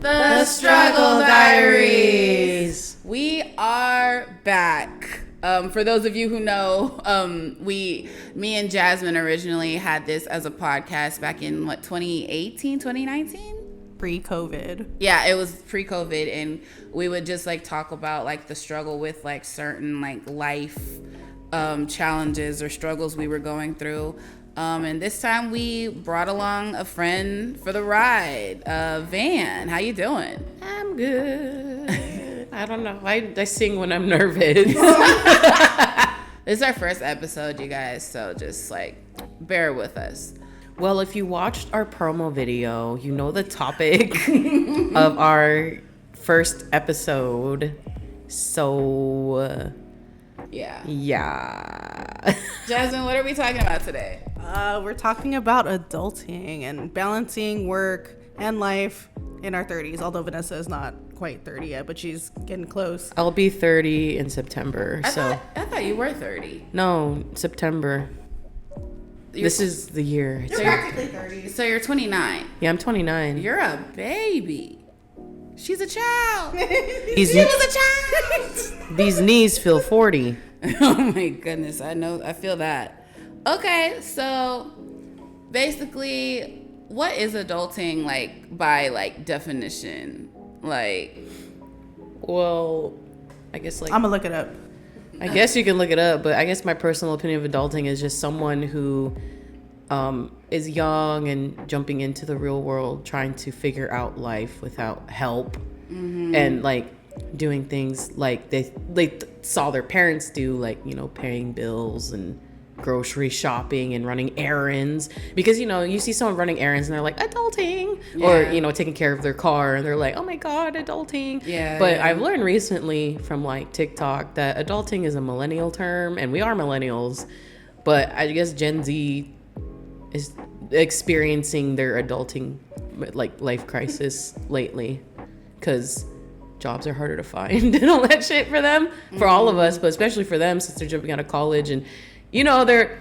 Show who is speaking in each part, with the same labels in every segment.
Speaker 1: The Struggle Diaries. We are back. For those of you who know, me and Jasmine originally had this as a podcast back in 2018, 2019?
Speaker 2: Pre-COVID.
Speaker 1: Yeah, it was pre-COVID, and we would just like talk about like the struggle with like certain like life challenges or struggles we were going through. And this time we brought along a friend for the ride. Van, how you doing?
Speaker 3: I'm good. I don't know. I sing when I'm nervous.
Speaker 1: This is our first episode, you guys, so just like bear with us.
Speaker 3: Well, if you watched our promo video, you know the topic of our first episode. So,
Speaker 1: yeah. Jasmine, what are we talking about today?
Speaker 2: We're talking about adulting and balancing work and life in our 30s, although Vanessa is not quite 30 yet, but she's getting close.
Speaker 3: I'll be 30 in September.
Speaker 1: I thought you were 30.
Speaker 3: No, September. This is the year.
Speaker 2: You're practically 30.
Speaker 1: So you're 29.
Speaker 3: Yeah, I'm 29.
Speaker 1: You're a baby. She's a child.
Speaker 3: She
Speaker 1: was a child.
Speaker 3: These knees feel 40.
Speaker 1: Oh my goodness, I know, I feel that. Okay, so basically, what is adulting like by like definition? Like,
Speaker 3: well, I guess like
Speaker 2: I'm gonna look it up.
Speaker 3: I guess you can look it up, but I guess my personal opinion of adulting is just someone who is young and jumping into the real world, trying to figure out life without help, and like doing things like they saw their parents do, like, you know, paying bills and grocery shopping and running errands, because, you know, you see someone running errands and they're like adulting, or, you know, taking care of their car and they're like, oh my god, adulting. But I've learned recently from like TikTok that adulting is a millennial term, and we are millennials, but I guess Gen Z is experiencing their adulting like life crisis lately, because jobs are harder to find and all that shit for them, for all of us, but especially for them since they're jumping out of college, and you know, they're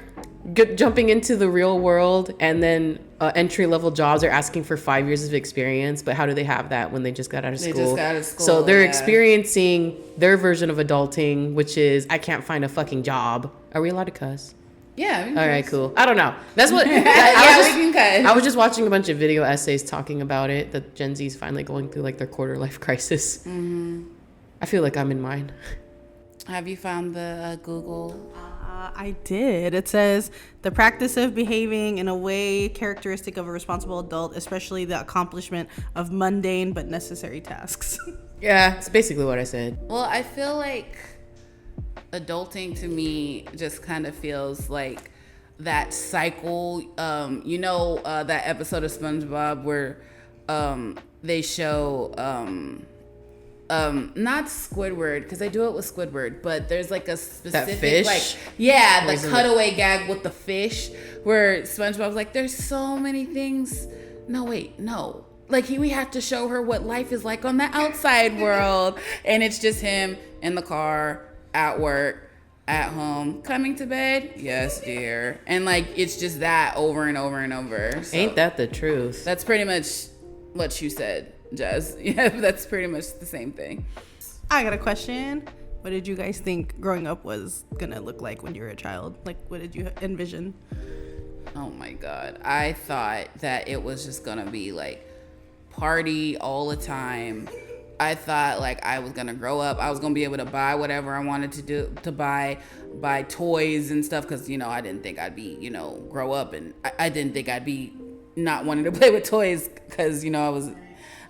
Speaker 3: jumping into the real world, and then entry-level jobs are asking for 5 years of experience, but how do they have that when they just got out of school? So they're experiencing their version of adulting, which is, I can't find a fucking job. Are we allowed to cuss?
Speaker 1: Yeah.
Speaker 3: All right, cool. I don't know. That's what.
Speaker 1: We can cuss.
Speaker 3: I was just watching a bunch of video essays talking about it, that Gen Z is finally going through like their quarter life crisis. I feel like I'm in mine.
Speaker 1: Have you found the Google?
Speaker 2: I did. It says the practice of behaving in a way characteristic of a responsible adult, especially the accomplishment of mundane but necessary tasks.
Speaker 3: Yeah, it's basically what I said.
Speaker 1: Well, I feel like adulting to me just kind of feels like that cycle. You know, that episode of SpongeBob where they show not Squidward, because I do it with Squidward, but there's like a specific
Speaker 3: fish?
Speaker 1: like the cutaway gag with the fish where SpongeBob's like, there's so many things. No. Like we have to show her what life is like on the outside world, and it's just him in the car, at work, at home, coming to bed, yes dear, and like it's just that over and over and over. So
Speaker 3: Ain't that the truth?
Speaker 1: that's pretty much what you said, Jazz. Yeah, that's pretty much the same thing.
Speaker 2: I got a question. What did you guys think growing up was gonna look like when you were a child? Like, what did you envision?
Speaker 1: Oh my god, I thought that it was just gonna be like party all the time. I thought like I was gonna grow up, I was gonna be able to buy whatever I wanted to buy toys and stuff, because, you know, I didn't think I'd be, you know, grow up, and I didn't think I'd be not wanting to play with toys, because, you know,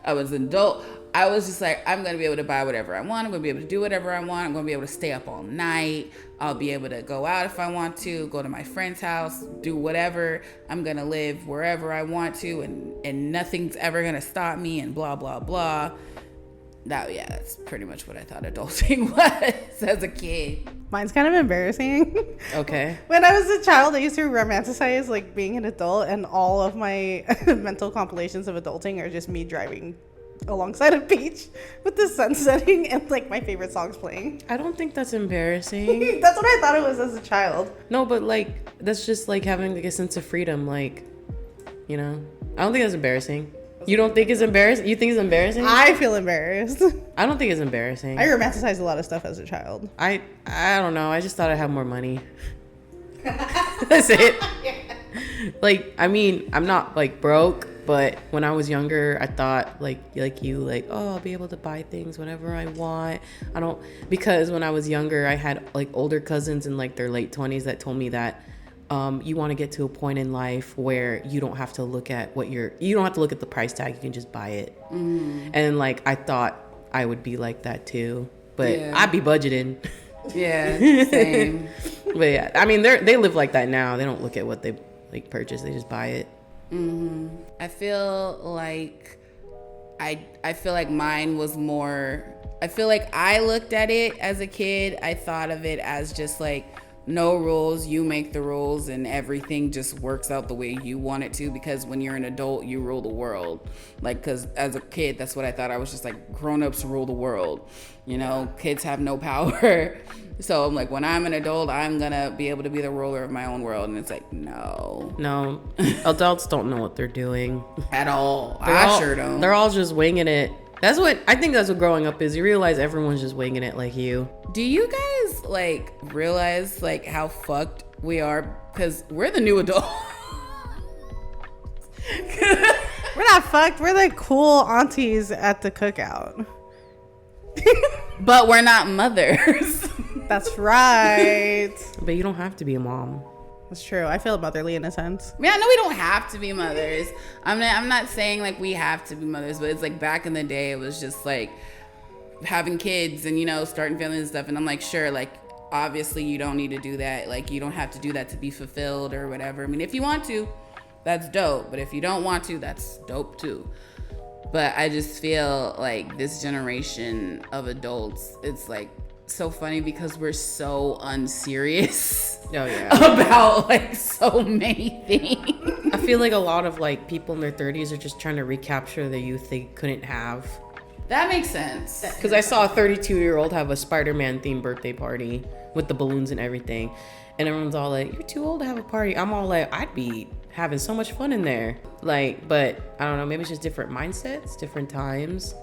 Speaker 1: I was an adult. I was just like, I'm going to be able to buy whatever I want. I'm going to be able to do whatever I want. I'm going to be able to stay up all night. I'll be able to go out if I want to, go to my friend's house, do whatever. I'm going to live wherever I want to, and nothing's ever going to stop me, and blah, blah, blah. That's pretty much what I thought adulting was as a kid.
Speaker 2: Mine's kind of embarrassing.
Speaker 3: Okay.
Speaker 2: When I was a child, I used to romanticize like being an adult, and all of my mental compilations of adulting are just me driving alongside a beach with the sun setting and like my favorite songs playing.
Speaker 3: I don't think that's embarrassing.
Speaker 2: That's what I thought it was as a child.
Speaker 3: No, but like that's just like having like a sense of freedom, like, you know. I don't think that's embarrassing. You don't think it's embarrassing? You think it's embarrassing?
Speaker 2: I feel embarrassed.
Speaker 3: I don't think it's embarrassing.
Speaker 2: I romanticized a lot of stuff as a child.
Speaker 3: I don't know. I just thought I'd have more money. That's it. Like, I mean, I'm not like broke, but when I was younger, I thought like you, like, oh, I'll be able to buy things whenever I want. Because when I was younger, I had like older cousins in like their late 20s that told me that you want to get to a point in life where you don't have to look at you don't have to look at the price tag. You can just buy it. And like, I thought I would be like that too, but I'd be budgeting.
Speaker 1: Yeah, same.
Speaker 3: But yeah, I mean, they live like that now. They don't look at what they like purchase. They just buy it.
Speaker 1: I feel like I feel like mine was more. I feel like I looked at it as a kid. I thought of it as just like, no rules, you make the rules, and everything just works out the way you want it to, because when you're an adult, you rule the world. Like, because as a kid, that's what I thought. I was just like, grown-ups rule the world, you know, kids have no power. So I'm like, when I'm an adult, I'm gonna be able to be the ruler of my own world. And it's like, no,
Speaker 3: adults don't know what they're doing
Speaker 1: at all. Sure don't.
Speaker 3: They're all just winging it. That's what growing up is. You realize everyone's just winging it like you.
Speaker 1: Do you guys like realize like how fucked we are? Because we're the new adult.
Speaker 2: We're not fucked. We're the cool aunties at the cookout.
Speaker 1: But we're not mothers.
Speaker 2: That's right.
Speaker 3: But you don't have to be a mom.
Speaker 2: That's true. I feel motherly in a sense.
Speaker 1: Yeah, no, we don't have to be mothers. I'm not saying like we have to be mothers, but it's like back in the day, it was just like having kids and, you know, starting families and stuff. And I'm like, sure, like obviously you don't need to do that. Like you don't have to do that to be fulfilled or whatever. I mean, if you want to, that's dope. But if you don't want to, that's dope too. But I just feel like this generation of adults, it's like so funny because we're so unserious about like so many things.
Speaker 3: I feel like a lot of like people in their 30s are just trying to recapture the youth they couldn't have.
Speaker 1: That makes sense.
Speaker 3: Because I saw a 32-year-old have a Spider-Man themed birthday party with the balloons and everything, and everyone's all like, you're too old to have a party. I'm all like, I'd be having so much fun in there. Like, but I don't know, maybe it's just different mindsets, different times.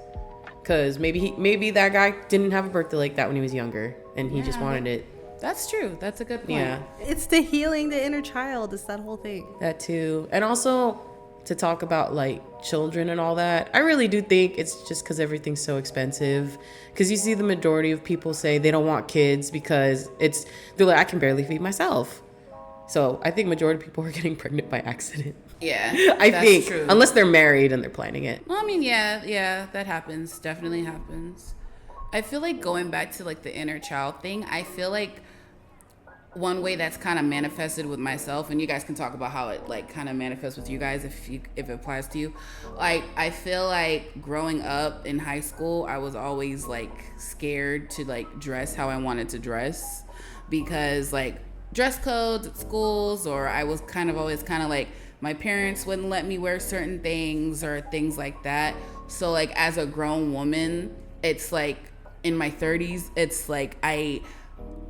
Speaker 3: Because maybe that guy didn't have a birthday like that when he was younger, and he just wanted it.
Speaker 1: That's true. That's a good point.
Speaker 3: Yeah.
Speaker 2: It's the healing the inner child. It's that whole thing.
Speaker 3: That too. And also to talk about like children and all that, I really do think it's just because everything's so expensive. Because you see the majority of people say they don't want kids because they're like, I can barely feed myself. So I think majority of people are getting pregnant by accident.
Speaker 1: Yeah,
Speaker 3: I think
Speaker 1: true.
Speaker 3: Unless they're married and they're planning it.
Speaker 1: Well, I mean, yeah, that happens. Definitely happens. I feel like going back to like the inner child thing, I feel like one way that's kind of manifested with myself, and you guys can talk about how it like kind of manifests with you guys if it applies to you. Like, I feel like growing up in high school, I was always like scared to like dress how I wanted to dress, because like dress codes at schools, or I was kind of always kind of like, my parents wouldn't let me wear certain things or things like that. So like as a grown woman, it's like in my 30s, it's like I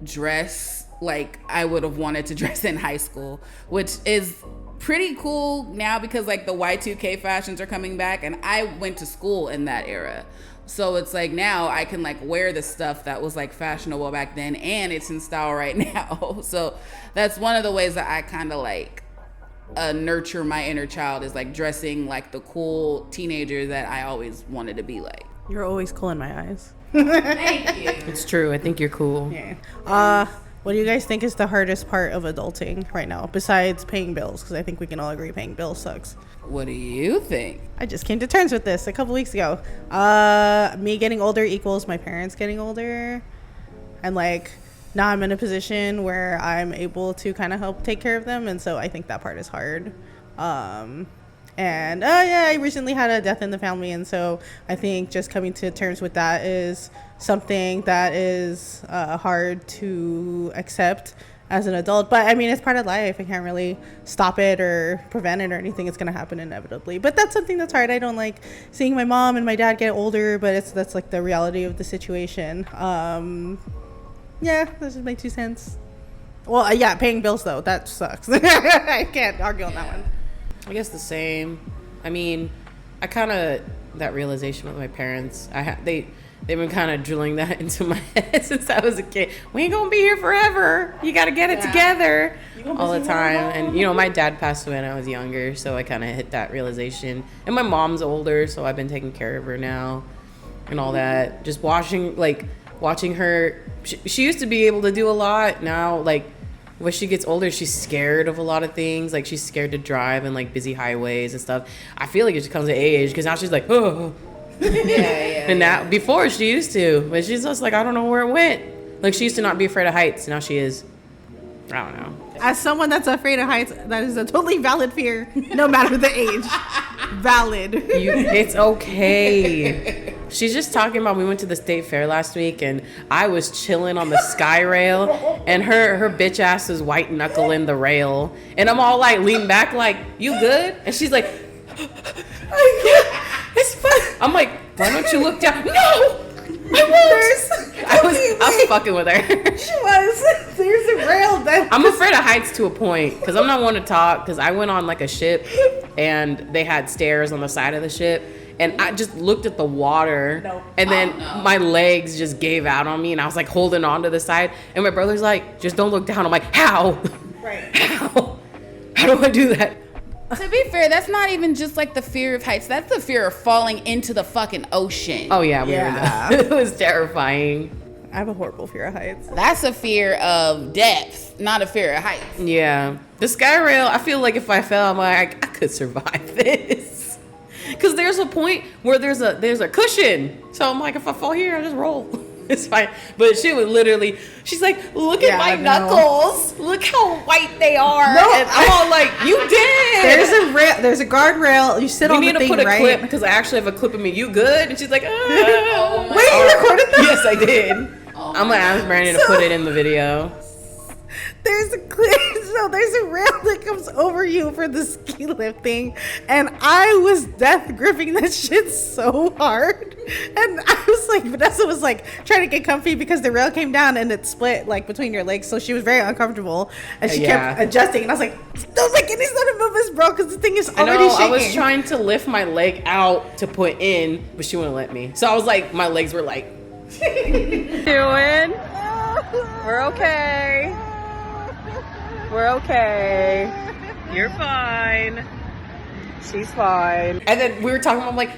Speaker 1: dress like I would have wanted to dress in high school, which is pretty cool now because like the Y2K fashions are coming back, and I went to school in that era. So it's like now I can like wear the stuff that was like fashionable back then, and it's in style right now. So that's one of the ways that I kind of like nurture my inner child, is like dressing like the cool teenager that I always wanted to be like.
Speaker 2: You're always cool in my eyes.
Speaker 1: Thank you.
Speaker 3: It's true. I think you're cool.
Speaker 2: Yeah. What do you guys think is the hardest part of adulting right now, besides paying bills? Because I think we can all agree paying bills sucks.
Speaker 1: What do you think?
Speaker 2: I just came to terms with this a couple weeks ago. Me getting older equals my parents getting older. And like, now I'm in a position where I'm able to kind of help take care of them. And so I think that part is hard. I recently had a death in the family. And so I think just coming to terms with that is something that is hard to accept as an adult. But I mean, it's part of life. I can't really stop it or prevent it or anything. It's going to happen inevitably. But that's something that's hard. I don't like seeing my mom and my dad get older, but that's like the reality of the situation. Yeah, that's just my 2 cents. Well, yeah, paying bills though, that sucks. I can't argue on that one.
Speaker 3: I guess the same. I mean, kind of, that realization with my parents, they've been kind of drilling that into my head since I was a kid. We ain't gonna be here forever. You gotta get it together all the time. And you know, my dad passed away when I was younger, so I kind of hit that realization. And my mom's older, so I've been taking care of her now and all that. Just watching her. She used to be able to do a lot. Now, like, when she gets older, she's scared of a lot of things. Like, she's scared to drive in like busy highways and stuff. I feel like it just comes to age, because now she's like, oh. And now, before she used to, but she's just like, I don't know where it went. Like, she used to not be afraid of heights. Now she is. I don't know.
Speaker 2: As someone that's afraid of heights, that is a totally valid fear, no matter the age. Valid.
Speaker 3: It's okay. She's just talking about, we went to the state fair last week, and I was chilling on the sky rail, and her bitch ass is white knuckling the rail, and I'm all like leaning back like, you good? And she's like, it's fun. I'm like, why don't you look down? No, I was fucking with her.
Speaker 2: She was. There's a rail that.
Speaker 3: I'm afraid of heights to a point, because I'm not one to talk, because I went on like a ship, and they had stairs on the side of the ship, and I just looked at the water, and then my legs just gave out on me, and I was like holding on to the side, and my brother's like, just don't look down. I'm like, how?
Speaker 2: Right.
Speaker 3: How do I do that?
Speaker 1: To be fair, that's not even just like the fear of heights. That's the fear of falling into the fucking ocean.
Speaker 3: Oh yeah, we were that. It was terrifying.
Speaker 2: I have a horrible fear of heights.
Speaker 1: That's a fear of depth, not a fear of heights.
Speaker 3: Yeah. The sky rail, I feel like if I fell, I'm like, I could survive this. Because there's a point where there's a cushion. So I'm like, if I fall here, I just roll. It's fine. But she would literally, she's like, look at my knuckles. Look how white they are.
Speaker 2: No,
Speaker 3: and I'm all like, you did.
Speaker 2: There's a guardrail. You sit on the thing, right?
Speaker 3: We need to put a clip, because I actually have a clip of me. You good? And she's like, oh.
Speaker 2: Wait, you recorded that?
Speaker 3: Yes, I did. I'm gonna ask Brandi to put it in the video.
Speaker 2: There's a rail that comes over you for the ski lifting, and I was death gripping that shit so hard, and I was like, Vanessa was like trying to get comfy because the rail came down and it split like between your legs, so she was very uncomfortable, and she kept adjusting, and I was like, don't make any sort of movements, bro, because the thing is already shaking.
Speaker 3: I was trying to lift my leg out to put in, but she wouldn't let me, so I was like, my legs were like doing. We're okay. We're okay. You're fine. She's fine. And then we were talking, I'm like,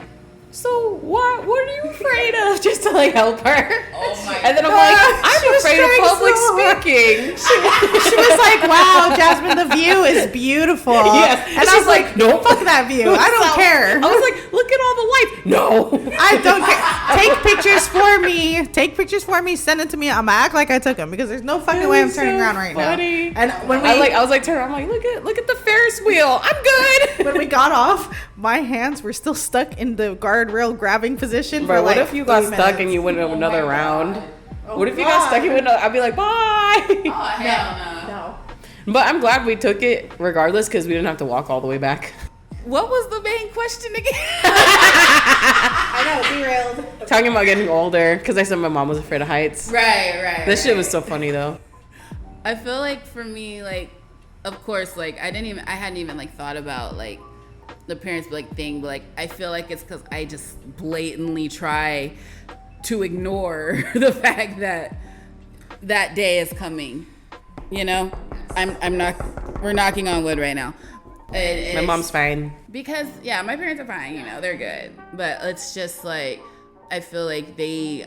Speaker 3: so what are you afraid of? Just to like help her. Oh my God. And then I'm like, I'm afraid of public speaking.
Speaker 2: She was like, wow, Jasmine, the view is beautiful.
Speaker 3: Yes.
Speaker 2: And I was like, no, fuck that view. I don't care.
Speaker 3: I was like, look at all the lights. No.
Speaker 2: I don't care. Take pictures for me. Take pictures for me. Send it to me. I'm gonna act like I took them, because there's no fucking way I'm turning around right now. And when
Speaker 3: I was like, turn around, I'm like, look at the Ferris wheel. I'm good.
Speaker 2: When we got off, my hands were still stuck in the guardrail grabbing position.
Speaker 3: Bro,
Speaker 2: for like
Speaker 3: what if you got
Speaker 2: 3
Speaker 3: stuck
Speaker 2: minutes?
Speaker 3: and you went another round? What if you got stuck and you went another? I'd be like, bye.
Speaker 1: Oh, hell
Speaker 2: No.
Speaker 3: But I'm glad we took it regardless, because we didn't have to walk all the way back.
Speaker 1: What was the main question again?
Speaker 2: I know, derailed.
Speaker 3: Talking about getting older, because I said my mom was afraid of heights.
Speaker 1: Right.
Speaker 3: This shit was so funny though.
Speaker 1: I feel like for me, like, of course, like I hadn't even like thought about like the parents like thing, but like I feel like it's because I just blatantly try to ignore the fact that that day is coming. You know, we're knocking on wood right now.
Speaker 3: My mom's fine.
Speaker 1: Because, yeah, my parents are fine, you know, they're good. But it's just like, I feel like they,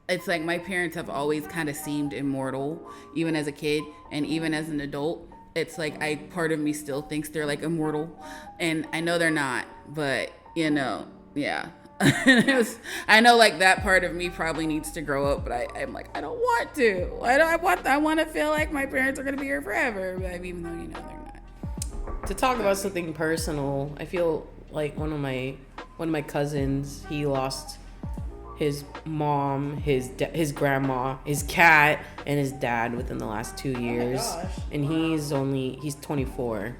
Speaker 1: it's like my parents have always kind of seemed immortal, even as a kid and even as an adult. It's like, part of me still thinks they're like immortal. And I know they're not, but, you know, yeah. I know like that part of me probably needs to grow up, but I'm like, I don't want to. I want to feel like my parents are going to be here forever, but even though, you know, they're not.
Speaker 3: To talk about something personal, I feel like one of my cousins, he lost his mom, his grandma, his cat, and his dad within the last 2 years.
Speaker 2: Oh my gosh.
Speaker 3: And he's 24.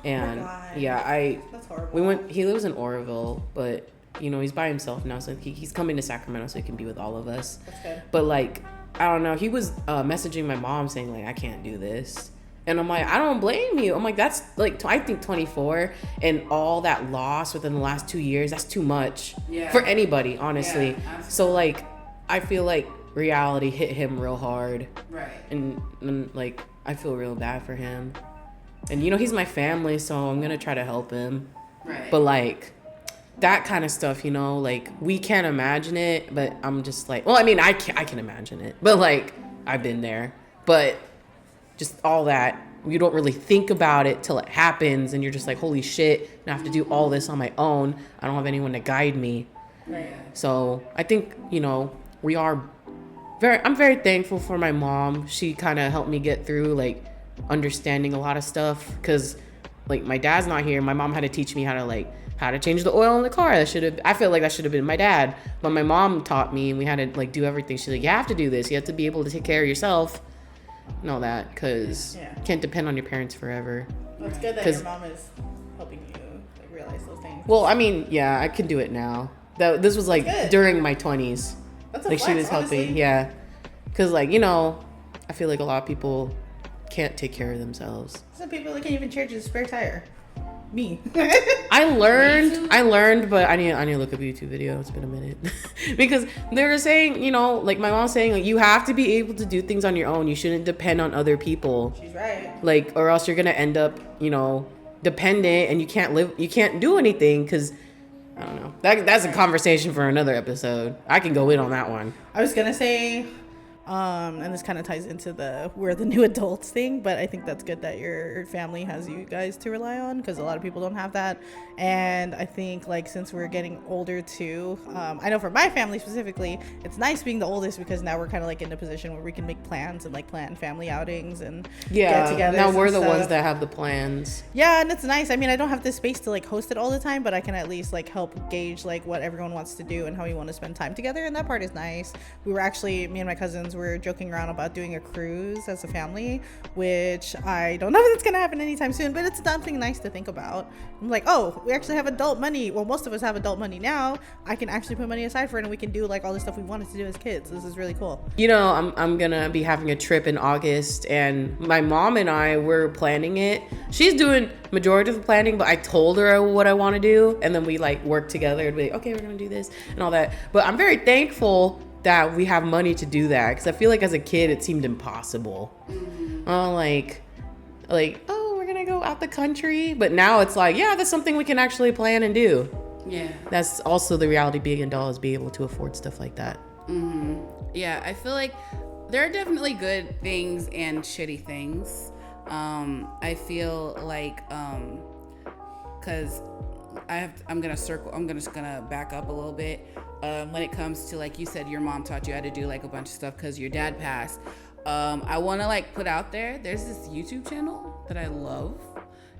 Speaker 3: And
Speaker 2: God. That's horrible.
Speaker 3: He lives in Oroville, but you know, he's by himself now, so he's coming to Sacramento so he can be with all of us.
Speaker 2: That's good.
Speaker 3: But like, I don't know, he was messaging my mom saying like, I can't do this. And I'm like, I don't blame you. I'm like, that's like, I think 24 and all that loss within the last 2 years, that's too much for anybody, honestly. Yeah, so like, I feel like reality hit him real hard.
Speaker 1: Right.
Speaker 3: And like, I feel real bad for him. And you know, he's my family, so I'm gonna try to help him.
Speaker 1: Right.
Speaker 3: But like, that kind of stuff, you know, like, we can't imagine it, but I'm just like, well, I mean, I can imagine it, but like, I've been there. But just all that, you don't really think about it till it happens, and you're just like, holy shit, I have to do all this on my own. I don't have anyone to guide me.
Speaker 1: Right.
Speaker 3: So I think, you know, I'm very thankful for my mom. She kind of helped me get through like understanding a lot of stuff, because like my dad's not here. My mom had to teach me how to change the oil in the car. I feel like that should have been my dad, but my mom taught me, and we had to like do everything. She's like, you have to do this. You have to be able to take care of yourself and all that, because you can't depend on your parents forever.
Speaker 2: Well, it's good that your mom is helping you like realize those things.
Speaker 3: Well, I mean, yeah, I can do it now. This was like during my 20s.
Speaker 2: That's a
Speaker 3: like
Speaker 2: flex,
Speaker 3: she was helping,
Speaker 2: honestly.
Speaker 3: yeah. Because like, you know, I feel like a lot of people can't take care of themselves.
Speaker 2: Some people that can't even charge a spare tire. Me.
Speaker 3: I learned, but I need to look up a YouTube video. It's been a minute. Because they were saying, you know, like my mom's saying, like, you have to be able to do things on your own. You shouldn't depend on other people.
Speaker 2: She's right.
Speaker 3: Like, or else you're gonna end up, you know, dependent, and you can't do anything, because I don't know. That's a conversation for another episode. I can go in on that one.
Speaker 2: I was gonna say, and this kind of ties into we're the new adults thing, but I think that's good that your family has you guys to rely on, because a lot of people don't have that. And I think like since we're getting older too, I know for my family specifically, it's nice being the oldest, because now we're kind of like in a position where we can make plans and like plan family outings and get together.
Speaker 3: Now we're the ones that have the plans.
Speaker 2: Yeah, and it's nice. I mean, I don't have the space to like host it all the time, but I can at least like help gauge like what everyone wants to do and how we want to spend time together, and that part is nice. We were actually, me and my cousins were joking around about doing a cruise as a family, which I don't know if it's gonna happen anytime soon, but it's something nice to think about. I'm like, oh, we actually have adult money. Well, most of us have adult money now. I can actually put money aside for it, and we can do like all the stuff we wanted to do as kids. This is really cool.
Speaker 3: You know, I'm gonna be having a trip in August, and my mom and I were planning it. She's doing majority of the planning, but I told her what I want to do, and then we like work together and be like, okay, we're gonna do this and all that. But I'm very thankful that we have money to do that, because I feel like as a kid it seemed impossible. Like oh, we're gonna go out the country, but now it's like, yeah, that's something we can actually plan and do.
Speaker 1: Yeah,
Speaker 3: that's also the reality. Being an adult is being able to afford stuff like that.
Speaker 1: Yeah, I feel like there are definitely good things and shitty things. I feel like because I'm just gonna back up a little bit. When it comes to, like you said, your mom taught you how to do like a bunch of stuff because your dad passed. I want to like put out there's this YouTube channel that I love.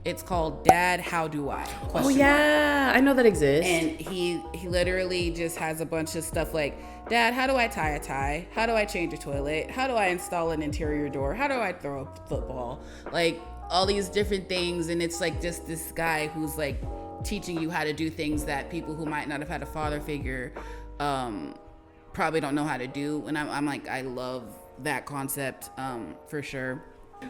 Speaker 1: It's called Dad, How Do I?
Speaker 3: Oh yeah, I know that exists.
Speaker 1: And he literally just has a bunch of stuff like, Dad, how do I tie a tie? How do I change a toilet? How do I install an interior door? How do I throw a football? Like all these different things. And it's like just this guy who's like teaching you how to do things that people who might not have had a father figure probably don't know how to do. And I'm like, I love that concept for sure.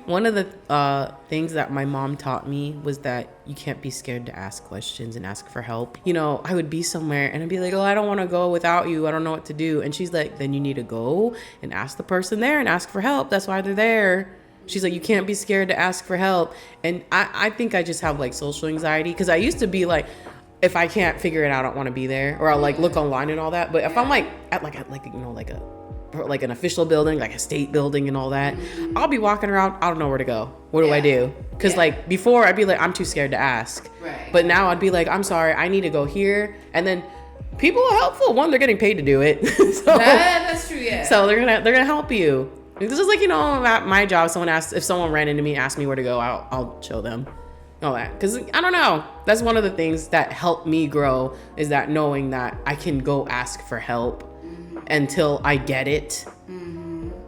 Speaker 3: One of the things that my mom taught me was that you can't be scared to ask questions and ask for help. You know, I would be somewhere and I'd be like, oh, I don't want to go without you. I don't know what to do. And she's like, then you need to go and ask the person there and ask for help. That's why they're there. She's like, you can't be scared to ask for help. And I think I just have like social anxiety, because I used to be like, if I can't figure it out, I don't want to be there, or I'll like look online and all that. But if I'm like at you know, like an official building, like a state building and all that, I'll be walking around, I don't know where to go. What do I do? Because like before I'd be like, I'm too scared to ask.
Speaker 1: Right.
Speaker 3: But now I'd be like, I'm sorry, I need to go here. And then people are helpful. One, they're getting paid to do it.
Speaker 1: That's true, yeah.
Speaker 3: So they're gonna help you. This is like, you know, at my job, if someone ran into me, asked me where to go, I'll show them all that. Because I don't know, that's one of the things that helped me grow, is that knowing that I can go ask for help until I get it.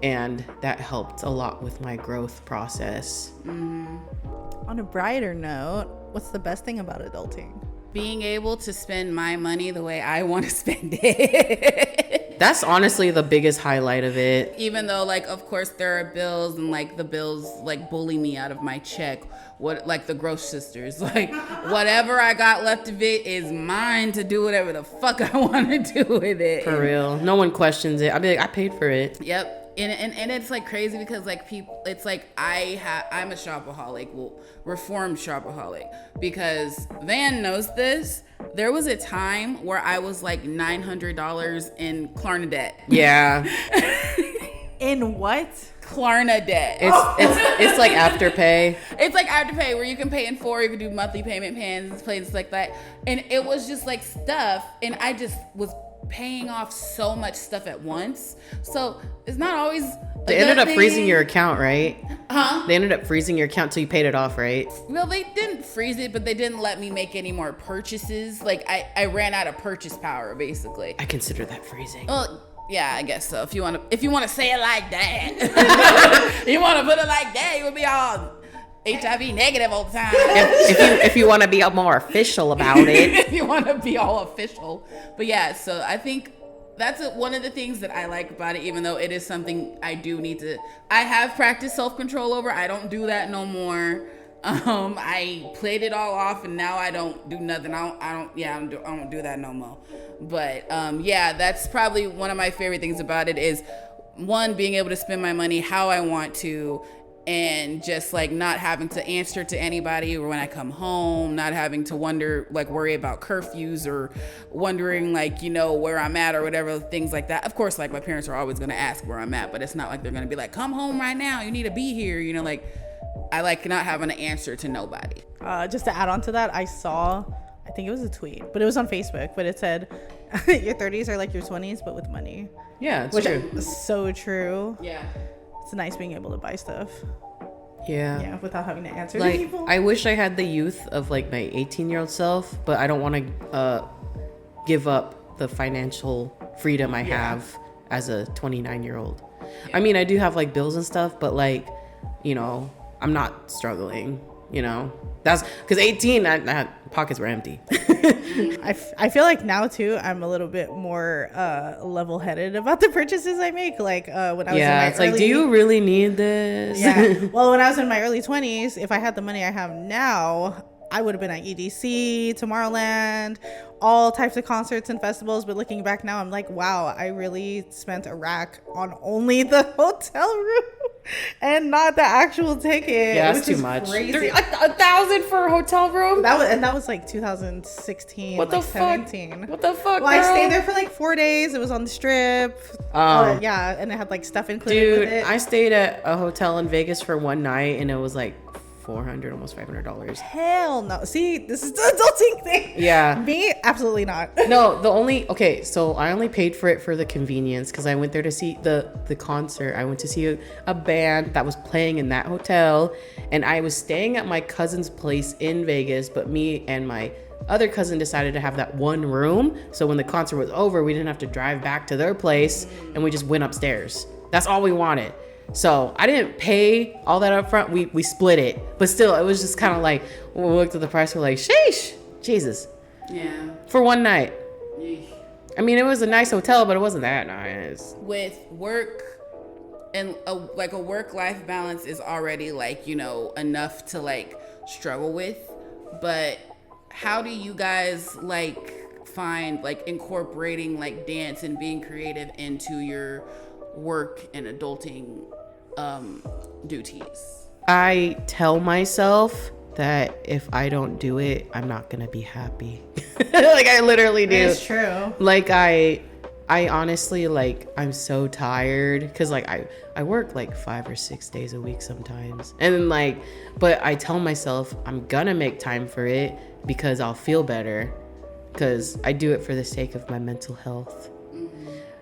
Speaker 3: And that helped a lot with my growth process.
Speaker 2: On a brighter note, what's the best thing about adulting?
Speaker 1: Being able to spend my money the way I want to spend it.
Speaker 3: That's honestly the biggest highlight of it.
Speaker 1: Even though, like, of course there are bills, and like the bills like bully me out of my check. What, like the Gross sisters, like whatever I got left of it is mine to do whatever the fuck I want to do with it.
Speaker 3: For real, no one questions it. I'd be like, I paid for it.
Speaker 1: Yep. And it's like crazy because like people, it's like I'm a shopaholic, well, reformed shopaholic, because Van knows this. There was a time where I was like $900 in Klarna debt.
Speaker 3: Yeah.
Speaker 2: In what?
Speaker 1: Klarna debt.
Speaker 3: It's like Afterpay.
Speaker 1: It's like Afterpay where you can pay in 4, you can do monthly payment plans, places like that. And it was just like stuff, and I just was paying off so much stuff at once. So it's not always
Speaker 3: They ended up freezing your account, right?
Speaker 1: Huh?
Speaker 3: They ended up freezing your account till you paid it off, right?
Speaker 1: Well, they didn't freeze it, but they didn't let me make any more purchases. Like I ran out of purchase power, basically.
Speaker 3: I consider that freezing.
Speaker 1: Well, yeah, I guess so. If you want to say it like that, you want to put it like that, you would be all HIV negative all the time.
Speaker 3: If you want to be more official about it.
Speaker 1: If you want to be all official. But yeah, so I think that's one of the things that I like about it, even though it is something I do need to. I have practiced self-control over. I don't do that no more. I played it all off, and now I don't do nothing. I don't do that no more. But yeah, that's probably one of my favorite things about it is, one, being able to spend my money how I want to, and just like not having to answer to anybody or when I come home, not having to worry about curfews or wondering where I'm at or whatever, things like that. Of course, like my parents are always going to ask where I'm at, but it's not like they're going to be like, come home right now, you need to be here. I like not having to answer to nobody.
Speaker 2: Just to add on to that, I think it was a tweet, but it was on Facebook, but it said your 30s are like your 20s, but with money.
Speaker 3: Yeah, it's
Speaker 2: Which
Speaker 3: true.
Speaker 2: is so true.
Speaker 1: Yeah.
Speaker 2: It's nice being able to buy stuff.
Speaker 3: Yeah,
Speaker 2: without having to answer to
Speaker 3: like
Speaker 2: people.
Speaker 3: I wish I had the youth of like my 18-year-old self, but I don't want to give up the financial freedom I have as a 29-year-old. I mean, I do have like bills and stuff, but like, I'm not struggling, that's because 18 I pockets were empty.
Speaker 2: I feel like now too I'm a little bit more level-headed about the purchases I make. Like when I was in my
Speaker 3: it's like, do you really need this?
Speaker 2: Yeah. Well, when I was in my early 20s, if I had the money I have now, I would have been at EDC, Tomorrowland, all types of concerts and festivals. But looking back now, I'm like, wow, I really spent a rack on only the hotel room and not the actual ticket.
Speaker 3: Yeah, that's too much.
Speaker 2: Crazy.
Speaker 3: $1,000 for a hotel room?
Speaker 2: That was like 2016.
Speaker 3: What the fuck?
Speaker 2: 17.
Speaker 3: What the fuck?
Speaker 2: Well, I
Speaker 3: girl?
Speaker 2: stayed there for like 4 days. It was on the strip. Yeah, and it had like stuff included with it.
Speaker 3: I stayed at a hotel in Vegas for one night, and it was like $400, almost $500.
Speaker 2: Hell no. See, this is the adulting thing.
Speaker 3: Yeah.
Speaker 2: Me, absolutely not.
Speaker 3: No, so I only paid for it for the convenience because I went there to see the concert. I went to see a band that was playing in that hotel, and I was staying at my cousin's place in Vegas, but me and my other cousin decided to have that one room. So when the concert was over, we didn't have to drive back to their place, and we just went upstairs. That's all we wanted. So I didn't pay all that up front. We split it. But still, it was just kind of like, when we looked at the price, we're like, sheesh, Jesus.
Speaker 1: Yeah.
Speaker 3: For one night.
Speaker 1: Yeesh.
Speaker 3: I mean, it was a nice hotel, but it wasn't that nice.
Speaker 1: With work and a work-life balance is already enough to struggle with. But how do you guys find incorporating dance and being creative into your work and adulting duties?
Speaker 3: I tell myself that if I don't do it, I'm not gonna be happy. I literally do.
Speaker 2: It's true.
Speaker 3: I honestly I'm so tired because I work 5 or 6 days a week sometimes, and but I tell myself I'm gonna make time for it because I'll feel better, because I do it for the sake of my mental health.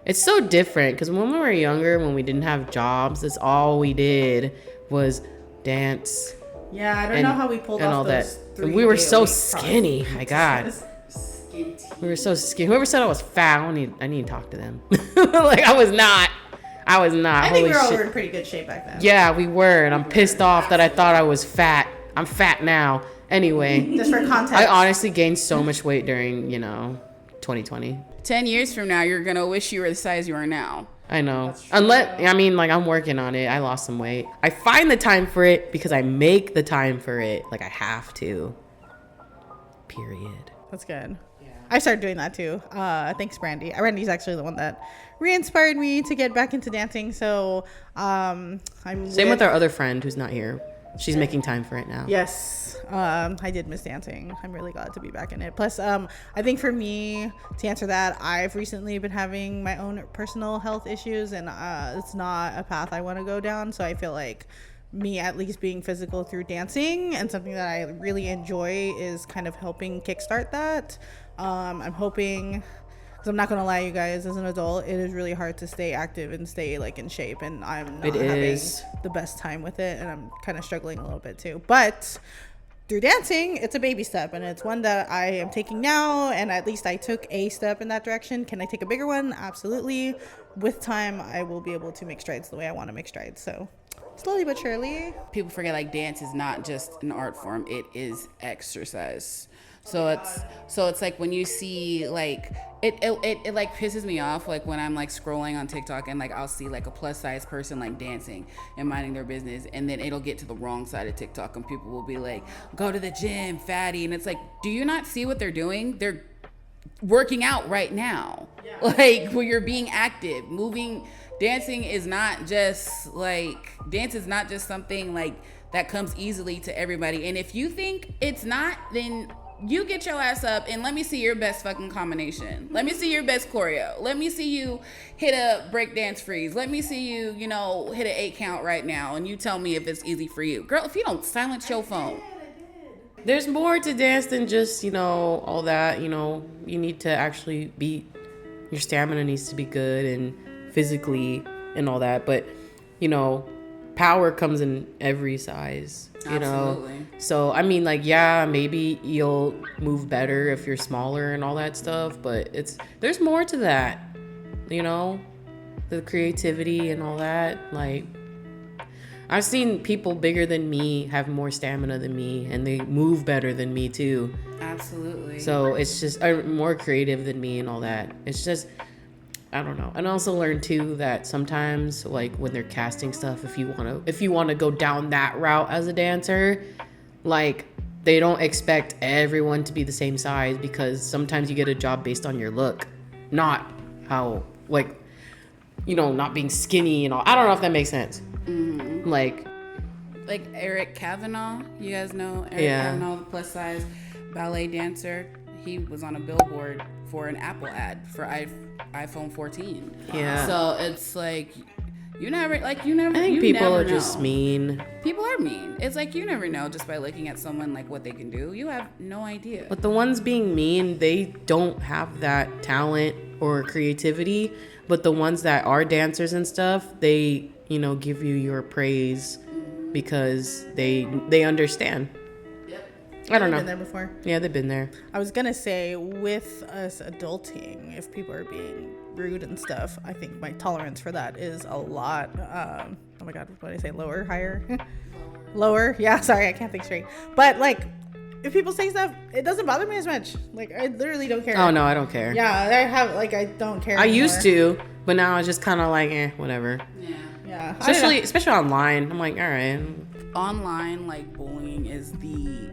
Speaker 3: It's so different because when we were younger, when we didn't have jobs, that's all we did was dance.
Speaker 2: Yeah, I don't know how we pulled off
Speaker 3: all
Speaker 2: those
Speaker 3: that.
Speaker 2: 3
Speaker 3: We were
Speaker 2: day
Speaker 3: so
Speaker 2: a week
Speaker 3: skinny.
Speaker 2: process.
Speaker 3: My God. We were so skinny. Whoever said I was fat, I need to talk to them. I was not. I
Speaker 2: think we were all in pretty good shape back then.
Speaker 3: Yeah, we were. And I'm pissed off that I thought I was fat. I'm fat now. Anyway.
Speaker 2: Just for context.
Speaker 3: I honestly gained so much weight during, 2020.
Speaker 1: 10 years from now, you're going to wish you were the size you are now.
Speaker 3: I know. Unless, I mean, like, I'm working on it. I lost some weight. I find the time for it because I make the time for it. Like, I have to. Period.
Speaker 2: That's good. Yeah. I started doing that too. Thanks, Brandi. Brandi's actually the one that re-inspired me to get back into dancing. So, I'm
Speaker 3: same with our other friend who's not here. She's making time for it now.
Speaker 2: Yes. I did miss dancing. I'm really glad to be back in it. Plus, I think for me, to answer that, I've recently been having my own personal health issues, and it's not a path I want to go down. So I feel like me at least being physical through dancing and something that I really enjoy is kind of helping kickstart that. I'm hoping... I'm not gonna lie, you guys, as an adult, it is really hard to stay active and stay like in shape, and I'm not having the best time with it, and I'm kind of struggling a little bit too. But through dancing, it's a baby step, and it's one that I am taking now, and at least I took a step in that direction. Can I take a bigger one? Absolutely. With time, I will be able to make strides the way I want to make strides. So slowly but surely.
Speaker 1: People forget, like, dance is not just an art form, it is exercise. So it's like when you see, like, it like pisses me off, like when I'm like scrolling on TikTok and like I'll see like a plus size person like dancing and minding their business, and then it'll get to the wrong side of TikTok and people will be like, go to the gym, fatty, and it's like, do you not see what they're doing? They're working out right now. Yeah. Like, when you're being active, moving. Dancing is not just something like that comes easily to everybody. And if you think it's not, then you get your ass up and let me see your best fucking combination. Let me see your best choreo. Let me see you hit a breakdance freeze. Let me see you, hit an 8 count right now, and you tell me if it's easy for you. Girl, if you don't, silence your phone.
Speaker 3: There's more to dance than just, all that. You need to actually your stamina needs to be good and physically and all that. But, power comes in every size,
Speaker 1: Absolutely.
Speaker 3: So, I mean, like, yeah, maybe you'll move better if you're smaller and all that stuff, but there's more to that, the creativity and all that. Like, I've seen people bigger than me have more stamina than me, and they move better than me too.
Speaker 1: Absolutely. So
Speaker 3: it's just more creative than me and all that. It's just, I don't know. And I also learned too that sometimes, like, when they're casting stuff, if you want to go down that route as a dancer, like, they don't expect everyone to be the same size, because sometimes you get a job based on your look, not how, like, not being skinny and all. I don't know if that makes sense. Mm-hmm. Like Eric Kavanaugh,
Speaker 1: you guys know Eric Kavanaugh, the plus size ballet dancer. He was on a billboard for an Apple ad for iPhone 14.
Speaker 3: Yeah.
Speaker 1: So it's like, you never. I
Speaker 3: think people are just mean.
Speaker 1: People are mean. It's like, you never know just by looking at someone, like, what they can do. You have no idea.
Speaker 3: But the ones being mean, they don't have that talent or creativity. But the ones that are dancers and stuff, they, give you your praise because they understand. I don't know.
Speaker 2: Been there before?
Speaker 3: Yeah, they've been there.
Speaker 2: I was gonna say, with us adulting, if people are being rude and stuff, I think my tolerance for that is a lot. Oh my god, what did I say? Lower, higher, lower? Yeah, sorry, I can't think straight. But like, if people say stuff, it doesn't bother me as much. Like, I literally don't care.
Speaker 3: Oh no, I don't care.
Speaker 2: Yeah, I don't care.
Speaker 3: I used to, but now it's just kind of like, whatever.
Speaker 2: Yeah.
Speaker 3: Especially online. I'm like, all right.
Speaker 1: Online, like, bullying is the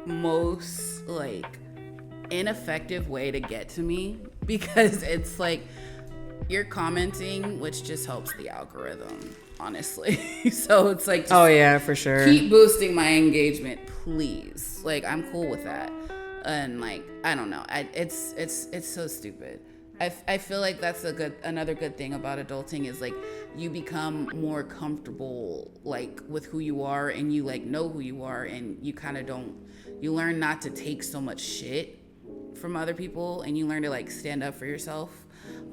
Speaker 1: most, like, ineffective way to get to me, because it's like, you're commenting, which just helps the algorithm, honestly. So it's like,
Speaker 3: oh yeah, for sure,
Speaker 1: keep boosting my engagement, please. Like, I'm cool with that. And like, I don't know, it's so stupid. I feel like that's another good thing about adulting is, like, you become more comfortable, like, with who you are, and you, like, know who you are, and you kind of you learn not to take so much shit from other people, and you learn to, like, stand up for yourself,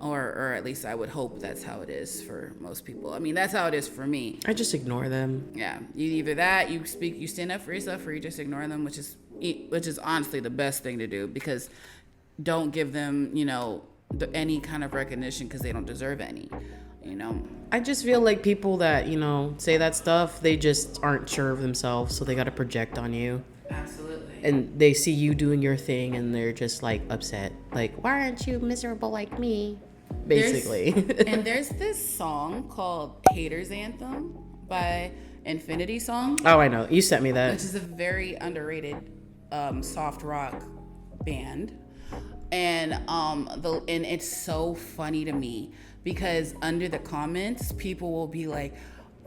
Speaker 1: or at least I would hope that's how it is for most people. I mean, that's how it is for me.
Speaker 3: I just ignore them.
Speaker 1: Yeah, either that, you stand up for yourself, or you just ignore them, which is honestly the best thing to do, because don't give them, any kind of recognition, because they don't deserve any.
Speaker 3: I just feel like people that, say that stuff, they just aren't sure of themselves, so they got to project on you.
Speaker 1: Absolutely.
Speaker 3: and they see you doing your thing and they're just like upset, like, why aren't you miserable like me, basically.
Speaker 1: There's this song called Haters Anthem by Infinity Song.
Speaker 3: Oh, I know, you sent me that,
Speaker 1: which is a very underrated soft rock band. And and it's so funny to me because under the comments people will be like,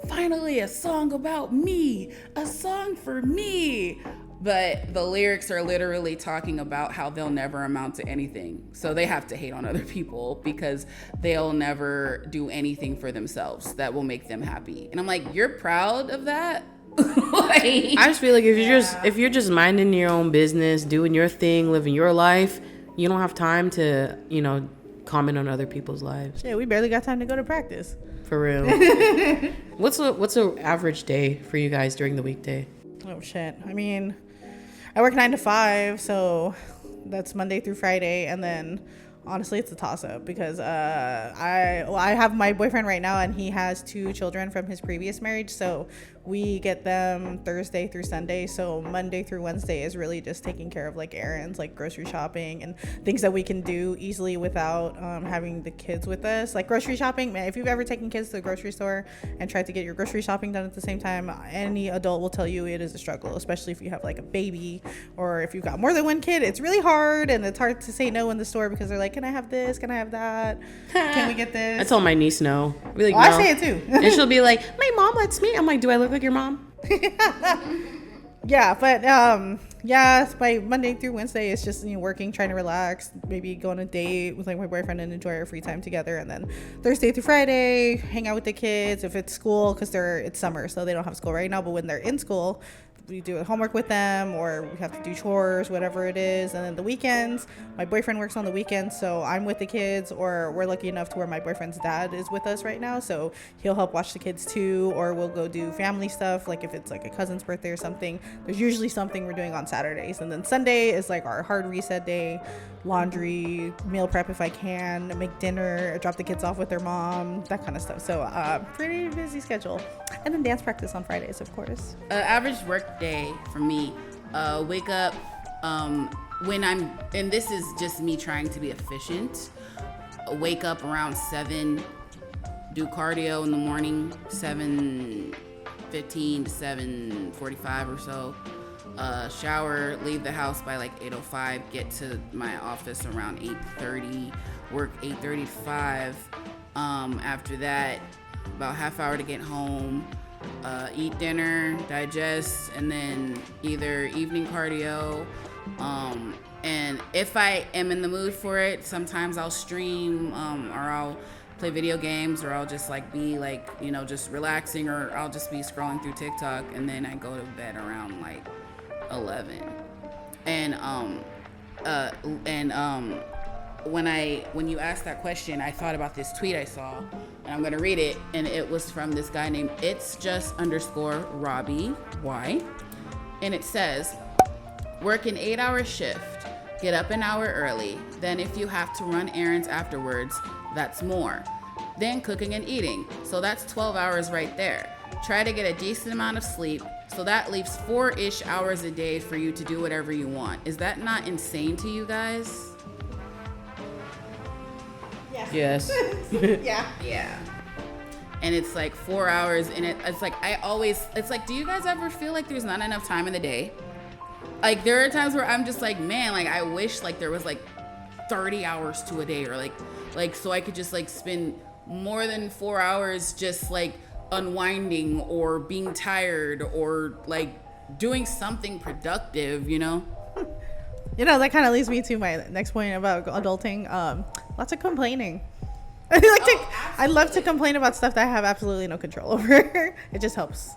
Speaker 1: finally a song about me, a song for me, but the lyrics are literally talking about how they'll never amount to anything, so they have to hate on other people because they'll never do anything for themselves that will make them happy. And I'm like, you're proud of that? Like,
Speaker 3: I just feel like if you're just minding your own business, doing your thing, living your life, you don't have time to, you know, comment on other people's lives.
Speaker 2: Yeah, we barely got time to go to practice.
Speaker 3: For real. What's a average day for you guys during the weekday?
Speaker 2: Oh shit. I mean, I work 9 to 5, so that's Monday through Friday, and then honestly it's a toss-up because I have my boyfriend right now, and he has 2 children from his previous marriage, so we get them Thursday through Sunday. So Monday through Wednesday is really just taking care of like errands, like grocery shopping and things that we can do easily without having the kids with us. Like grocery shopping, man, if you've ever taken kids to the grocery store and tried to get your grocery shopping done at the same time, any adult will tell you it is a struggle, especially if you have like a baby or if you've got more than one kid. It's really hard, and it's hard to say no in the store because they're like, can I have this? Can I have that? Can we get this?
Speaker 3: I told my niece no. Like,
Speaker 2: no. I say it too.
Speaker 3: And she'll be like, my mom lets me. I'm like, do I look like your mom?
Speaker 2: Yeah, but by Monday through Wednesday it's just, you know, working, trying to relax, maybe go on a date with like my boyfriend and enjoy our free time together, and then Thursday through Friday hang out with the kids if it's school, because it's summer so they don't have school right now, but when they're in school we do homework with them, or we have to do chores, whatever it is. And then the weekends, my boyfriend works on the weekends, so I'm with the kids, or we're lucky enough to where my boyfriend's dad is with us right now, so he'll help watch the kids too, or we'll go do family stuff, like if it's like a cousin's birthday or something. There's usually something we're doing on Saturdays. And then Sunday is like our hard reset day, laundry, meal prep if I can, make dinner, drop the kids off with their mom, that kind of stuff. So pretty busy schedule. And then dance practice on Fridays, of course.
Speaker 1: Average work day for me, wake up when I'm, and this is just me trying to be efficient, wake up around 7, do cardio in the morning, 7:15 to 7:45 or so, shower, leave the house by like 8:05, get to my office around 8:30, work 8:30 to 5. After that, about half hour to get home, eat dinner, digest, and then either evening cardio, and if I am in the mood for it, sometimes I'll stream, or I'll play video games, or I'll just like be like, you know, just relaxing, or I'll just be scrolling through TikTok, and then I go to bed around like 11. And when you asked that question, I thought about this tweet I saw, and I'm gonna read it, and it was from this guy named It's Just _ Robbie Y, and it says, work an 8-hour shift, get up an hour early, then if you have to run errands afterwards, that's more, then cooking and eating, so that's 12 hours right there. Try to get a decent amount of sleep, so that leaves 4-ish hours a day for you to do whatever you want. Is that not insane to you guys?
Speaker 3: Yes.
Speaker 2: Yeah.
Speaker 1: And it's like 4 hours, and it's like, it's like, do you guys ever feel like there's not enough time in the day? Like, there are times where I'm just like, man, like I wish like there was like 30 hours to a day, or like so I could just like spend more than 4 hours just like unwinding, or being tired, or like doing something productive, you know?
Speaker 2: You know, that kind of leads me to my next point about adulting. Lots of complaining. I love to complain about stuff that I have absolutely no control over. It just helps.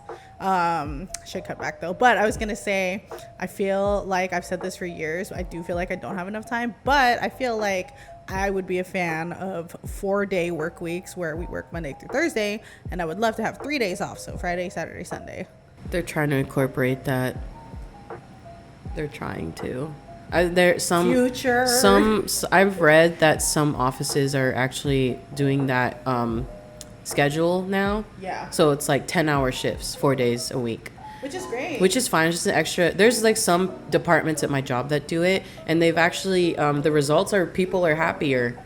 Speaker 2: Should cut back though. But I was gonna say, I feel like I've said this for years. I do feel like I don't have enough time, but I feel like I would be a fan of 4-day work weeks where we work Monday through Thursday, and I would love to have 3 days off, so Friday, Saturday, Sunday.
Speaker 3: They're trying to incorporate that. They're trying to. There's some I've read that some offices are actually doing that schedule now.
Speaker 2: Yeah.
Speaker 3: So it's like 10-hour shifts, 4 days a week.
Speaker 2: Which is great.
Speaker 3: Which is fine. It's just an extra. There's like some departments at my job that do it, and they've actually the results are people are happier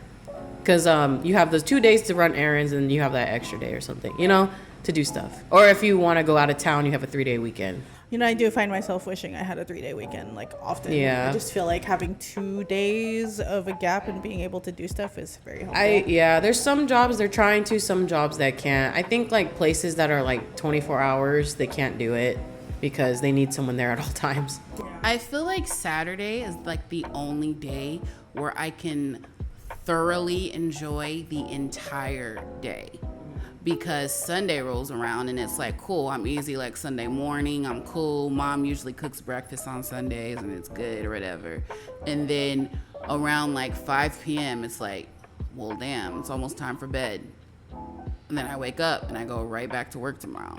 Speaker 3: because you have those 2 days to run errands and you have that extra day or something, to do stuff. Or if you want to go out of town, you have a 3-day weekend.
Speaker 2: I do find myself wishing I had a 3-day weekend, like, often.
Speaker 3: Yeah.
Speaker 2: I just feel like having 2 days of a gap and being able to do stuff is very helpful.
Speaker 3: There's some jobs they're trying to, some jobs that can't. I think, like, places that are, like, 24 hours, they can't do it because they need someone there at all times.
Speaker 1: I feel like Saturday is, like, the only day where I can thoroughly enjoy the entire day. Because Sunday rolls around and it's like, cool, I'm easy, like Sunday morning, I'm cool. Mom usually cooks breakfast on Sundays and it's good or whatever. And then around like 5 p.m., it's like, well, damn, it's almost time for bed. And then I wake up and I go right back to work tomorrow.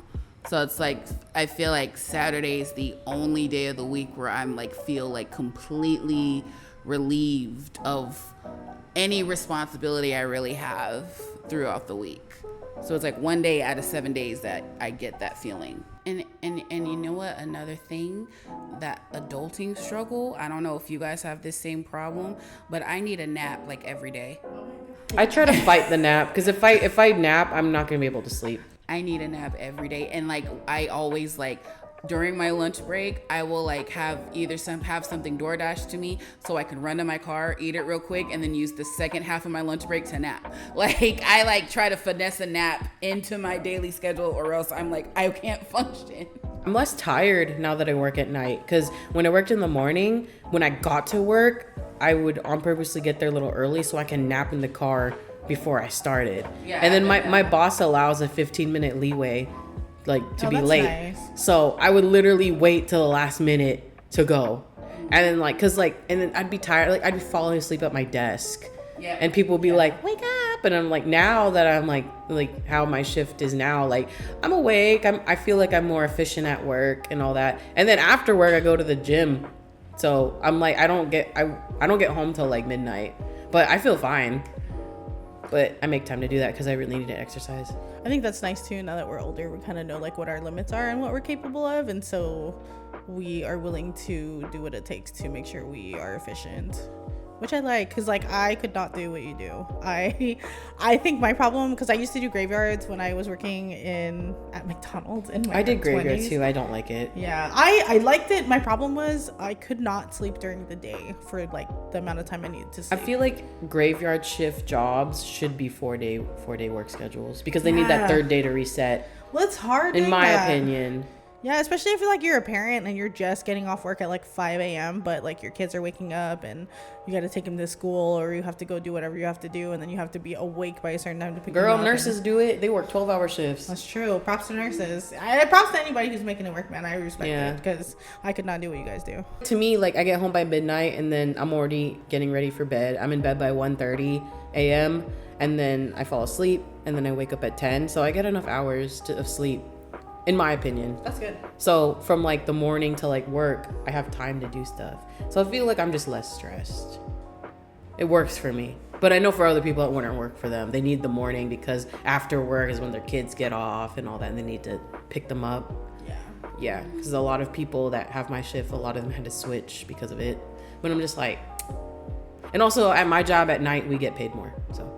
Speaker 1: So it's like, I feel like Saturday is the only day of the week where I'm like, feel like completely relieved of any responsibility I really have throughout the week. So it's like 1 day out of 7 days that I get that feeling. And you know what? Another thing, that adulting struggle, I don't know if you guys have this same problem, but I need a nap like every day.
Speaker 3: I try to fight the nap because if I nap, I'm not going to be able to sleep.
Speaker 1: I need a nap every day. And like, I always like, during my lunch break, I will like have something DoorDash to me so I can run to my car, eat it real quick, and then use the second half of my lunch break to nap. Like, I like try to finesse a nap into my daily schedule or else I'm like, I can't function.
Speaker 3: I'm less tired now that I work at night because when I worked in the morning, when I got to work, I would on purposely get there a little early so I can nap in the car before I started. Yeah, and then my boss allows a 15-minute leeway to be late.
Speaker 2: Nice.
Speaker 3: So I would literally wait till the last minute to go. And then and then I'd be tired. Like I'd be falling asleep at my desk. Yeah. And people would be like, wake up. And I'm like, now that I'm like how my shift is now, like I'm awake. I feel like I'm more efficient at work and all that. And then after work, I go to the gym. So I'm like, I don't get home till like midnight, but I feel fine. But I make time to do that because I really need to exercise.
Speaker 2: I think that's nice too. Now that we're older, we kind of know like what our limits are and what we're capable of, and so we are willing to do what it takes to make sure we are efficient, which I like because like I could not do what you do. I think my problem, because I used to do graveyards when I was working at McDonald's in my
Speaker 3: I did graveyard
Speaker 2: 20s.
Speaker 3: too. I don't like it.
Speaker 2: Yeah, I liked it. My problem was I could not sleep during the day for like the amount of time I needed to sleep.
Speaker 3: I feel like graveyard shift jobs should be 4-day work schedules because they need that third day to reset.
Speaker 2: Well, it's hard
Speaker 3: in my opinion.
Speaker 2: Yeah, especially if you're a parent and you're just getting off work at like 5 a.m. but like your kids are waking up and you got to take them to school or you have to go do whatever you have to do and then you have to be awake by a certain time to pick them up.
Speaker 3: Nurses do it. They work 12-hour shifts.
Speaker 2: That's true. Props to nurses. Props to anybody who's making it work, man. I respect it because I could not do what you guys do.
Speaker 3: To me, like I get home by midnight and then I'm already getting ready for bed. I'm in bed by 1:30 a.m. and then I fall asleep and then I wake up at 10. So I get enough hours of sleep. In my opinion.
Speaker 2: That's good.
Speaker 3: So from like the morning to like work, I have time to do stuff. So I feel like I'm just less stressed. It works for me. But I know for other people it wouldn't work for them. They need the morning because after work is when their kids get off and all that and they need to pick them up. Yeah. Because a lot of people that have my shift, a lot of them had to switch because of it. But I'm just like, and also at my job at night, we get paid more. So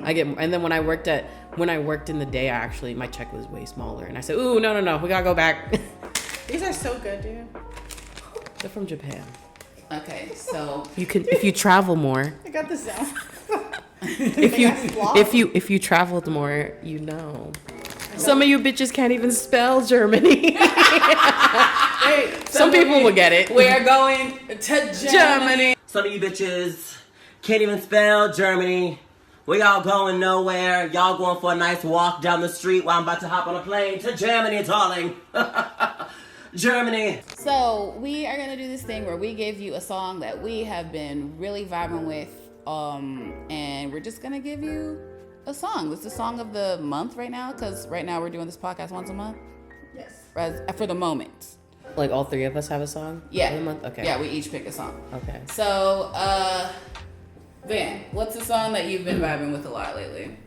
Speaker 3: I get, and then when I worked in the day, my check was way smaller. And I said, ooh, no, we gotta go back.
Speaker 2: These are so good, dude.
Speaker 3: They're from Japan.
Speaker 1: Okay, so
Speaker 3: if you travel more.
Speaker 2: I got this down.
Speaker 3: if you traveled more, you know. Some of you bitches can't even spell Germany. Some people will get it.
Speaker 1: We're going to Germany.
Speaker 4: Some of you bitches can't even spell Germany. We all going nowhere. Y'all going for a nice walk down the street while I'm about to hop on a plane to Germany, darling. Germany.
Speaker 1: So we are going to do this thing where we give you a song that we have been really vibing with. And we're just going to give you a song. It's the song of the month right now, because right now we're doing this podcast once a month.
Speaker 2: Yes.
Speaker 1: For the moment.
Speaker 3: Like all three of us have a song?
Speaker 1: Yeah.
Speaker 3: For the month? Okay.
Speaker 1: Yeah, we each pick a song.
Speaker 3: Okay.
Speaker 1: So, Van, what's the song that you've been vibing with a lot lately?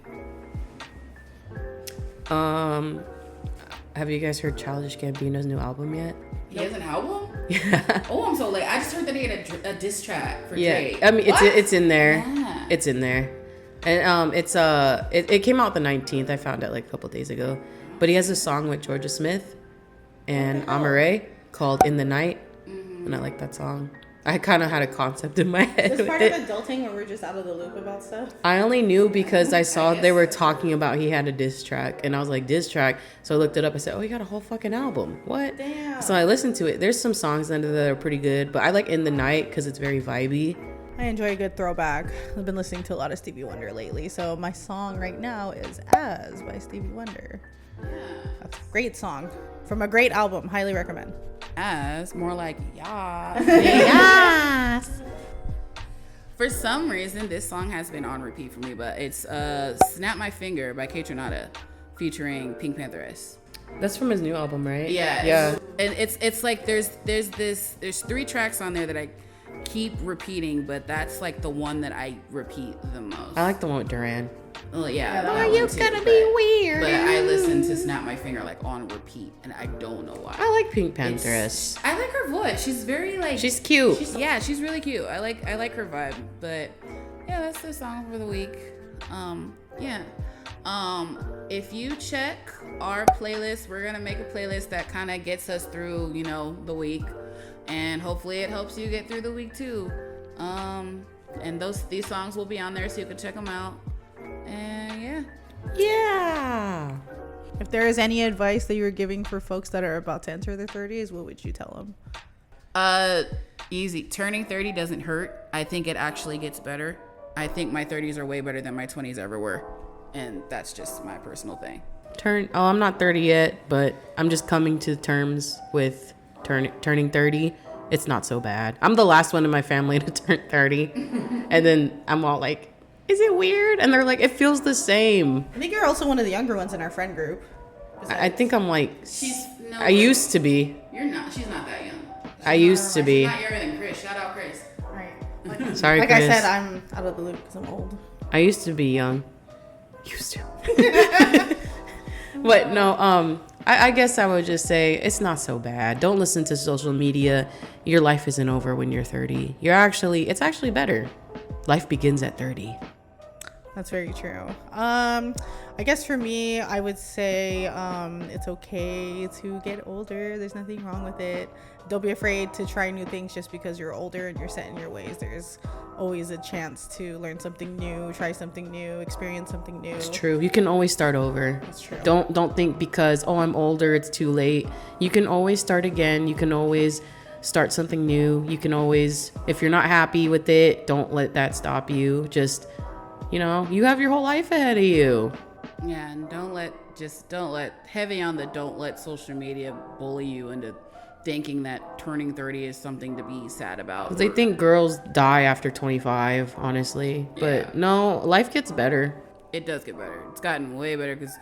Speaker 3: Have you guys heard Childish Gambino's new album yet?
Speaker 1: He has an album?
Speaker 3: Yeah.
Speaker 1: Oh, I'm so late. I just heard that he had a diss track for
Speaker 3: Yeah.
Speaker 1: Drake.
Speaker 3: I mean, it's in there.
Speaker 1: Yeah.
Speaker 3: It's in there. And it came out the 19th. I found it like a couple days ago. But he has a song with Georgia Smith and Amare called In the Night. And I like that song. I kind of had a concept in my head.
Speaker 2: Is this
Speaker 3: with
Speaker 2: part
Speaker 3: it.
Speaker 2: of adulting where we're just out of the loop about stuff?
Speaker 3: I only knew because I saw they were talking about he had a diss track. And I was like, diss track? So I looked it up. I said, oh, he got a whole fucking album. What?
Speaker 2: Damn.
Speaker 3: So I listened to it. There's some songs in there that are pretty good. But I like In the Night because it's very vibey.
Speaker 2: I enjoy a good throwback. I've been listening to a lot of Stevie Wonder lately. So my song right now is As by Stevie Wonder. That's a great song from a great album. Highly recommend.
Speaker 1: As more like yeah.
Speaker 2: Yes.
Speaker 1: For some reason, this song has been on repeat for me, but it's "Snap My Finger" by Kate Renata, featuring Pink Pantheress.
Speaker 3: That's from his new album, right?
Speaker 1: Yeah,
Speaker 3: Yeah.
Speaker 1: And it's like there's 3 tracks on there that I keep repeating, but that's like the one that I repeat the most.
Speaker 3: I like the one with Duran.
Speaker 1: Well, yeah.
Speaker 2: Are
Speaker 1: that
Speaker 2: you
Speaker 1: one too,
Speaker 2: gonna
Speaker 1: but-
Speaker 2: be weird?
Speaker 1: But I listen to "Snap My Finger" like on repeat, and I don't know why.
Speaker 3: I like Pink Pantheress.
Speaker 1: I like her voice. She's very like.
Speaker 3: She's cute.
Speaker 1: She's really cute. I like her vibe. But yeah, that's the song for the week. Yeah. If you check our playlist, we're gonna make a playlist that kind of gets us through, the week, and hopefully it helps you get through the week too. And these songs will be on there, so you can check them out. And yeah.
Speaker 3: Yeah.
Speaker 2: If there is any advice that you were giving for folks that are about to enter their 30s, what would you tell them?
Speaker 1: Easy. Turning 30 doesn't hurt. I think it actually gets better. I think my 30s are way better than my 20s ever were. And that's just my personal thing.
Speaker 3: I'm not 30 yet, but I'm just coming to terms with turning 30. It's not so bad. I'm the last one in my family to turn 30. And then I'm all like, is it weird? And they're like, it feels the same.
Speaker 2: I think you're also one of the younger ones in our friend group.
Speaker 3: I think I'm like,
Speaker 1: No,
Speaker 3: I used to be.
Speaker 1: You're not. She's not that young.
Speaker 3: I used to be.
Speaker 1: She's not younger than Chris. Shout out Chris.
Speaker 2: Right.
Speaker 3: Sorry,
Speaker 2: Like
Speaker 3: Chris.
Speaker 2: I said, I'm out of the loop because I'm old.
Speaker 3: I used to be young. Used to. But no, I guess I would just say it's not so bad. Don't listen to social media. Your life isn't over when you're 30. It's actually better. Life begins at 30.
Speaker 2: That's very true. I guess for me, I would say it's okay to get older. There's nothing wrong with it. Don't be afraid to try new things just because you're older and you're set in your ways. There's always a chance to learn something new, try something new, experience something new.
Speaker 3: It's true. You can always start over.
Speaker 2: That's true.
Speaker 3: Don't think because, I'm older, it's too late. You can always start again. You can always start something new. You can always, if you're not happy with it, don't let that stop you. Just, you have your whole life ahead of you.
Speaker 1: Yeah, and don't let social media bully you into thinking that turning 30 is something to be sad about.
Speaker 3: They think girls die after 25, honestly. But no, life gets better.
Speaker 1: It does get better. It's gotten way better because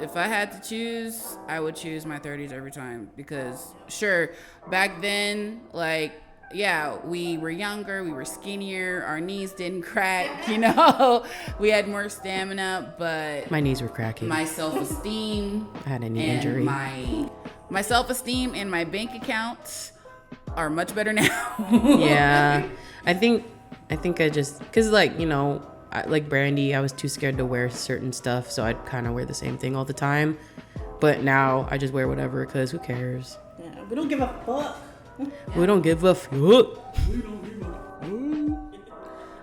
Speaker 1: if I had to choose, I would choose my 30s every time because sure, back then, we were younger, we were skinnier, our knees didn't crack, we had more stamina, but
Speaker 3: My knees were cracking.
Speaker 1: my self-esteem
Speaker 3: I had a knee
Speaker 1: and
Speaker 3: injury.
Speaker 1: my self-esteem and my bank account are much better now.
Speaker 3: Yeah. I think I just, because like Brandi, I was too scared to wear certain stuff, so I'd kind of wear the same thing all the time. But now I just wear whatever because who cares?
Speaker 2: Yeah, we don't give a fuck.
Speaker 3: We don't give a fuck.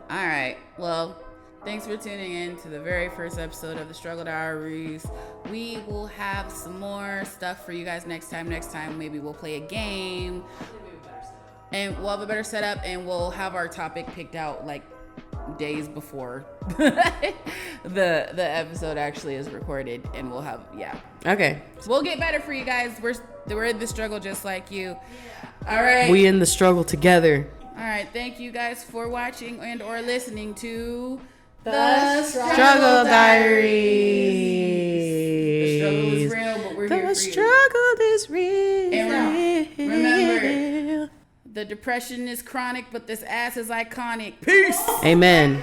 Speaker 1: All right. Well, thanks for tuning in to the very first episode of the Struggle Diaries. We will have some more stuff for you guys next time. Maybe we'll play a game. And we'll have a better setup and we'll have our topic picked out days before the episode actually is recorded, and we'll have
Speaker 3: Okay.
Speaker 1: So we'll get better for you guys. We're in the struggle just like you. All right.
Speaker 3: We in the struggle together.
Speaker 1: All right, thank you guys for watching and or listening to
Speaker 2: The
Speaker 3: Struggle Diaries.
Speaker 1: The struggle is real, but we're here
Speaker 3: The
Speaker 1: for you.
Speaker 3: struggle is real.
Speaker 1: And remember, the depression is chronic, but this ass is iconic. Peace.
Speaker 3: Amen.